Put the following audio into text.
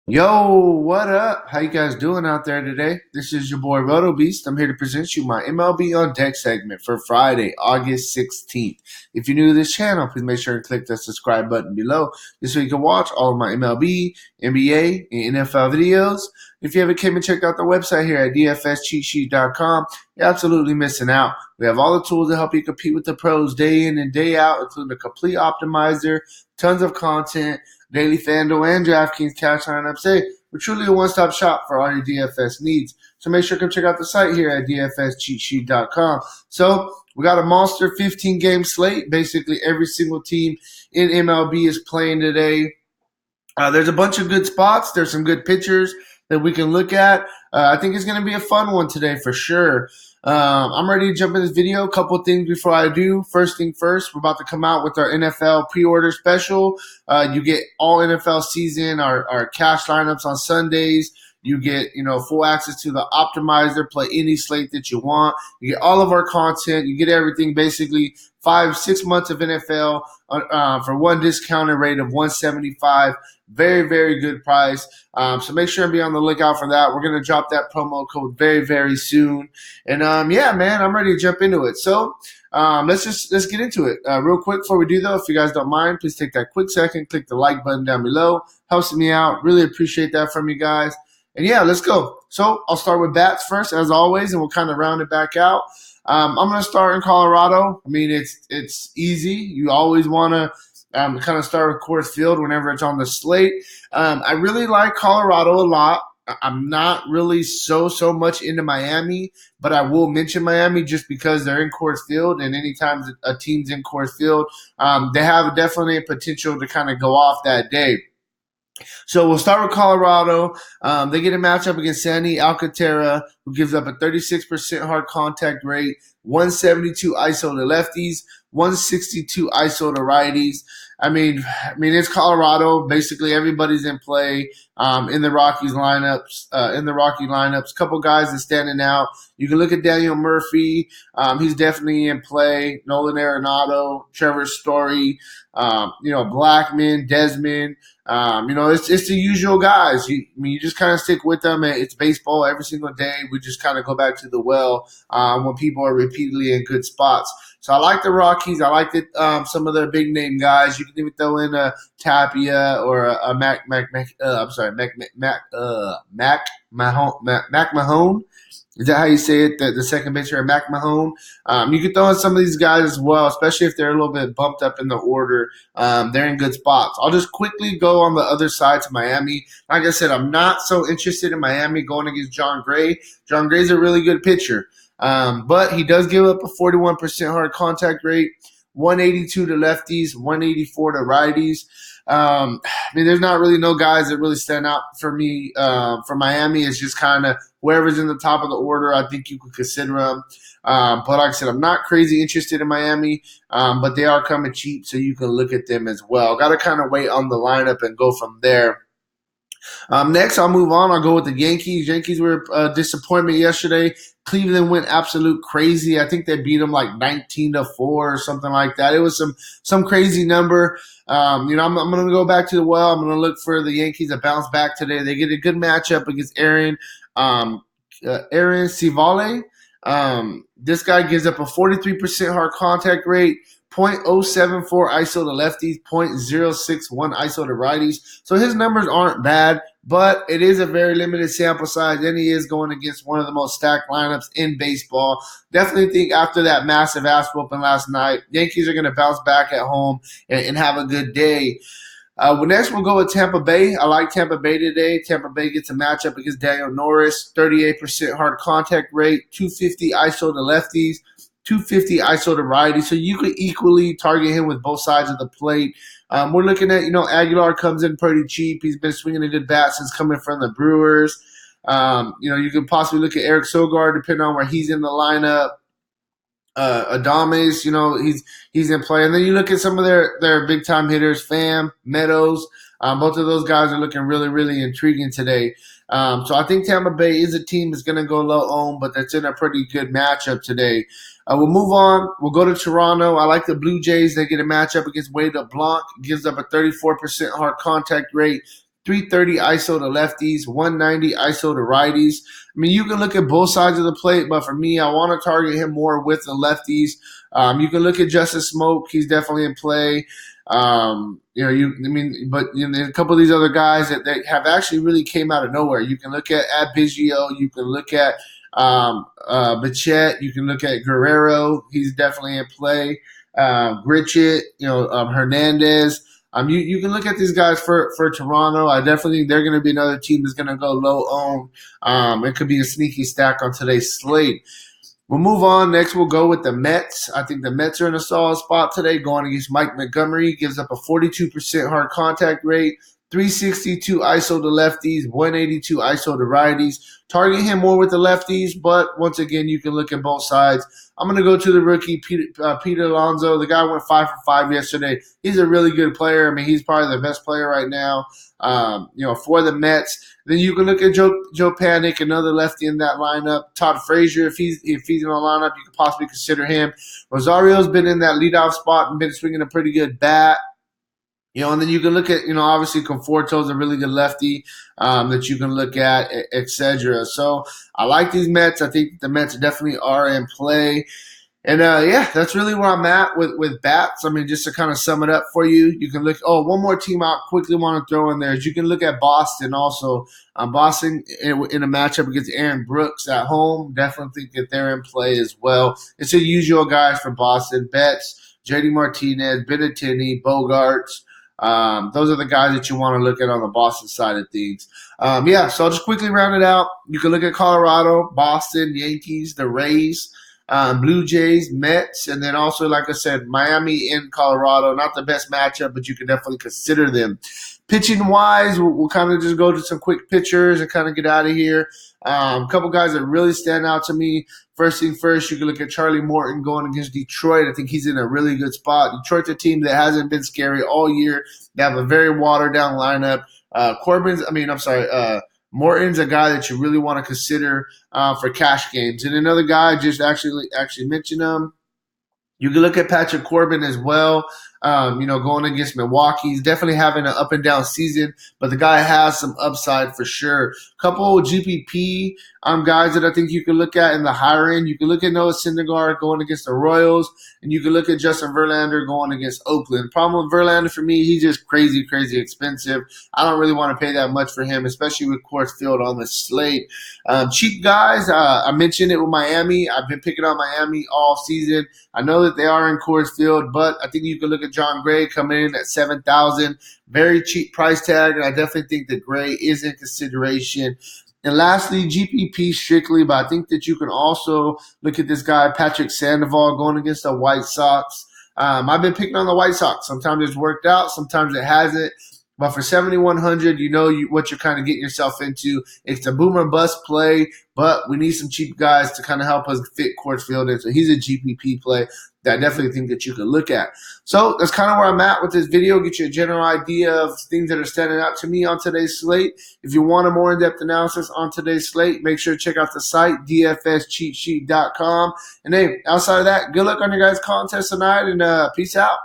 Yo, what up? How you guys doing out there today? This is your boy Roto Beast. I'm here to present you my MLB On Deck segment for Friday, August 16th. If you're new to this channel, please make sure and click the subscribe button below just so you can watch all of my MLB, NBA, and NFL videos. If you haven't came and checked out the website here at dfscheatsheet.com, you're absolutely missing out. We have all the tools to help you compete with the pros day in and day out, including a complete optimizer, tons of content, daily FanDuel and DraftKings cash lineups. Hey, we're truly a one-stop shop for all your DFS needs. So make sure to come check out the site here at dfscheatsheet.com. So we got a monster 15-game slate. Basically, every single team in MLB is playing today. There's a bunch of good spots. There's some good pitchers that we can look at. I think it's going to be a fun one today for sure. I'm ready to jump in this video. A couple things before I do. First thing first, we're about to come out with our NFL pre-order special. You get all NFL season, our cash lineups on Sundays. You get, full access to the optimizer, play any slate that you want. You get all of our content. You get everything, basically 5-6 months of NFL for one discounted rate of $175. Very, very good price. So make sure and be on the lookout for that. We're going to drop that promo code very, very soon. And yeah, man, I'm ready to jump into it. So let's get into it. Real quick before we do though, if you guys don't mind, please take that quick second, click the like button down below. Helps me out. Really appreciate that from you guys. And yeah, let's go. So I'll start with bats first, as always, and we'll kind of round it back out. I'm going to start in Colorado. I mean, it's easy. You always want to kind of start with Coors Field whenever it's on the slate. I really like Colorado a lot. I'm not really so much into Miami, but I will mention Miami just because they're in Coors Field, and anytime a team's in Coors Field, they have definitely a potential to kind of go off that day. So we'll start with Colorado. They get a matchup against Sandy Alcantara, who gives up a 36% hard contact rate, 172 ISO to lefties, 162 ISO to righties. I mean, it's Colorado. Basically, everybody's in play in the Rockies lineups. Couple guys that's standing out. You can look at Daniel Murphy. He's definitely in play. Nolan Arenado, Trevor Story, Blackman, Desmond. It's the usual guys. You just kind of stick with them. It's baseball every single day. We just kind of go back to the well when people are repeatedly in good spots. So I like the Rockies. I like some of their big name guys. You can even throw in a Tapia or a Mac Mahone. Is that how you say it? The second baseman, Mac Mahone. You can throw in some of these guys as well, especially if they're a little bit bumped up in the order. They're in good spots. I'll just quickly go on the other side to Miami. Like I said, I'm not so interested in Miami going against John Gray. John Gray's a really good pitcher, but he does give up a 41% hard contact rate, 182 to lefties, 184 to righties. There's not really no guys that really stand out for me for Miami. It's just kind of whoever's in the top of the order, I think you could consider them. But like I said, I'm not crazy interested in Miami, but they are coming cheap, so you can look at them as well. Got to kind of wait on the lineup and go from there. Next, I'll move on. I'll go with the Yankees. Yankees were a disappointment yesterday. Cleveland went absolute crazy. I think they beat them like 19-4 or something like that. It was some crazy number. I'm going to go back to the well. I'm going to look for the Yankees to bounce back today. They get a good matchup against Aaron Civale. This guy gives up a 43% hard contact rate, 0.074 ISO to lefties, 0.061 ISO to righties. So his numbers aren't bad, but it is a very limited sample size, and he is going against one of the most stacked lineups in baseball. Definitely think after that massive ass whooping last night, Yankees are going to bounce back at home and have a good day. Next, we'll go with Tampa Bay. I like Tampa Bay today. Tampa Bay gets a matchup against Daniel Norris, 38% hard contact rate, 250 ISO to lefties, 250 ISO to righty. So you could equally target him with both sides of the plate. We're looking at, Aguilar comes in pretty cheap. He's been swinging a good bat since coming from the Brewers. You could possibly look at Eric Sogard, depending on where he's in the lineup. Adames, he's in play. And then you look at some of their big-time hitters, Pham, Meadows. Both of those guys are looking really, really intriguing today. So I think Tampa Bay is a team that's going to go low-owned, but that's in a pretty good matchup today. We'll move on. We'll go to Toronto. I like the Blue Jays. They get a matchup against Wade LeBlanc. Gives up a 34% hard contact rate, 330 ISO to lefties, 190 ISO to righties. I mean, you can look at both sides of the plate, but for me, I want to target him more with the lefties. You can look at Justice Smoke; he's definitely in play. But a couple of these other guys that have actually really came out of nowhere. You can look at Biggio, you can look at Bichette, you can look at Guerrero. He's definitely in play. Gritchett, Hernandez. You can look at these guys for Toronto. I definitely think they're going to be another team that's going to go low owned. It could be a sneaky stack on today's slate. We'll move on. Next, we'll go with the Mets. I think the Mets are in a solid spot today, going against Mike Montgomery. Gives up a 42% hard contact rate, 362 ISO to lefties, 182 ISO to righties. Target him more with the lefties, but once again, you can look at both sides. I'm going to go to the rookie, Peter Alonso. The guy went 5 for 5 yesterday. He's a really good player. I mean, he's probably the best player right now, for the Mets. Then you can look at Joe Panik, another lefty in that lineup. Todd Frazier, if he's in the lineup, you could possibly consider him. Rosario's been in that leadoff spot and been swinging a pretty good bat. And then you can look at, obviously Conforto's a really good lefty that you can look at, etc. So I like these Mets. I think the Mets definitely are in play. And, that's really where I'm at with bats. I mean, just to kind of sum it up for you, you can look – one more team I quickly want to throw in there is you can look at Boston also. Boston in a matchup against Aaron Brooks at home, definitely think that they're in play as well. It's the usual guys for Boston: Betts, JD Martinez, Benintendi, Bogarts. Those are the guys that you want to look at on the Boston side of things. So I'll just quickly round it out. You can look at Colorado, Boston, Yankees, the Rays, Blue Jays, Mets, and then also, like I said, Miami and Colorado. Not the best matchup, but you can definitely consider them. Pitching-wise, we'll kind of just go to some quick pitchers and kind of get out of here. A couple guys that really stand out to me. First thing first, you can look at Charlie Morton going against Detroit. I think he's in a really good spot. Detroit's a team that hasn't been scary all year. They have a very watered-down lineup. Morton's a guy that you really want to consider for cash games. And another guy, just actually mentioned him. You can look at Patrick Corbin as well. Going against Milwaukee. He's definitely having an up and down season, but the guy has some upside for sure. Couple GPP guys that I think you can look at in the higher end. You can look at Noah Syndergaard going against the Royals, and you can look at Justin Verlander going against Oakland. Problem with Verlander for me, he's just crazy expensive. I don't really want to pay that much for him, especially with Coors Field on the slate. Cheap guys, I mentioned it with Miami. I've been picking on Miami all season. I know that they are in Coors Field, but I think you can look at John Gray coming in at $7,000. Very cheap price tag, and I definitely think that Gray is in consideration. And lastly, GPP strictly, but I think that you can also look at this guy, Patrick Sandoval, going against the White Sox. I've been picking on the White Sox. Sometimes it's worked out, sometimes it hasn't. But for 7,100, what you're kind of getting yourself into. It's a boom or bust play, but we need some cheap guys to kind of help us fit Coors Field in. So he's a GPP play that I definitely think that you could look at. So that's kind of where I'm at with this video. Get you a general idea of things that are standing out to me on today's slate. If you want a more in-depth analysis on today's slate, make sure to check out the site, dfscheatsheet.com. And hey, outside of that, good luck on your guys' contest tonight, and peace out.